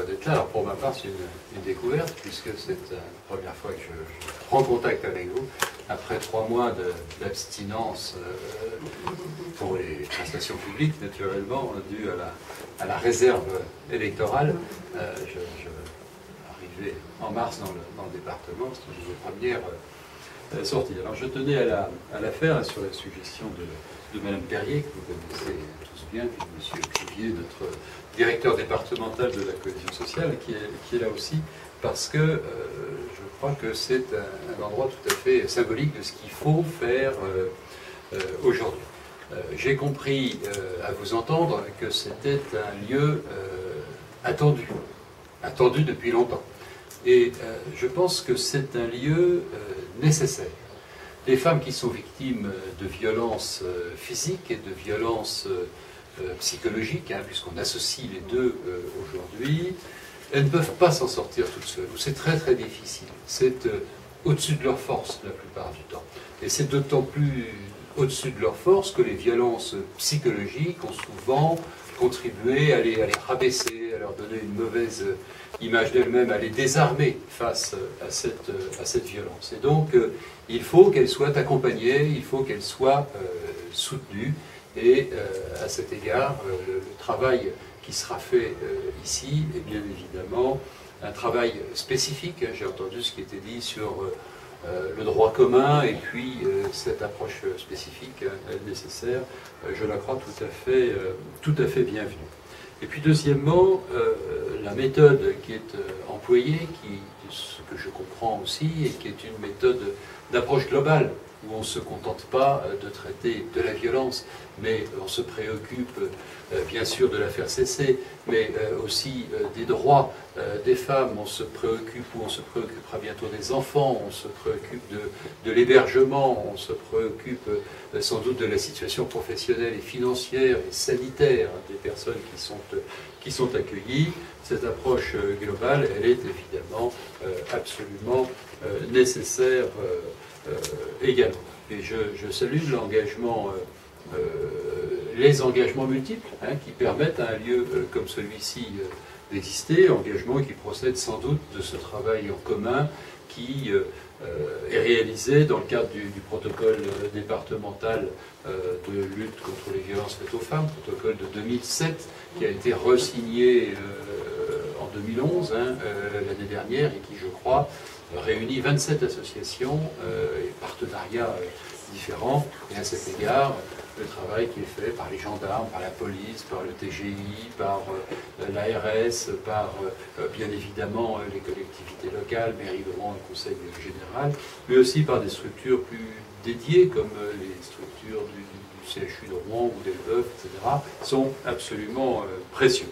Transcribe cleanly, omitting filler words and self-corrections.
d'être là. Alors pour ma part, c'est une découverte, puisque c'est la première fois que je prends contact avec vous, après 3 mois d'abstinence pour les prestations publiques, naturellement, dû à la réserve électorale. Je arrivé en mars dans le département, c'était une des premières sorties. Alors je tenais à la faire sur la suggestion de Madame Perrier, que vous connaissez tous bien, puis Monsieur Cuvier, notre directeur départemental de la cohésion sociale, qui est là aussi, parce que je crois que c'est un endroit tout à fait symbolique de ce qu'il faut faire aujourd'hui. J'ai compris, à vous entendre, que c'était un lieu attendu depuis longtemps. Et je pense que c'est un lieu nécessaire. Les femmes qui sont victimes de violences physiques et de violences psychologiques, hein, puisqu'on associe les deux aujourd'hui, elles ne peuvent pas s'en sortir toutes seules. C'est très très difficile. C'est au-dessus de leur force la plupart du temps. Et c'est d'autant plus au-dessus de leur force que les violences psychologiques ont souvent contribué à les rabaisser, à leur donner une mauvaise image d'elles-mêmes, à les désarmer face à cette violence. Et donc, il faut qu'elles soient accompagnées, il faut qu'elles soient soutenues. Et à cet égard, le travail qui sera fait ici est bien évidemment un travail spécifique. J'ai entendu ce qui était dit sur le droit commun et puis cette approche spécifique nécessaire, je la crois tout à fait bienvenue. Et puis deuxièmement, la méthode qui est employée, ce que je comprends aussi, et qui est une méthode d'approche globale, où on ne se contente pas de traiter de la violence, mais on se préoccupe bien sûr de la faire cesser, mais aussi des droits des femmes, on se préoccupe, ou on se préoccupera bientôt des enfants, on se préoccupe de l'hébergement, on se préoccupe sans doute de la situation professionnelle et financière et sanitaire des personnes qui sont accueillies. Cette approche globale, elle est évidemment absolument nécessaire également. Et je salue l'engagement, les engagements multiples qui permettent à un lieu comme celui-ci d'exister, engagements qui procèdent sans doute de ce travail en commun qui est réalisé dans le cadre du protocole départemental de lutte contre les violences faites aux femmes, protocole de 2007, qui a été re-signé en 2011, l'année dernière, et qui, je crois, réunit 27 associations et partenariats différents. Et à cet égard, le travail qui est fait par les gendarmes, par la police, par le TGI, par l'ARS, par bien évidemment les collectivités locales, mairie de Rouen et conseil général, mais aussi par des structures plus dédiées comme les structures du CHU de Rouen ou d'Elbeuf, etc., sont absolument précieux.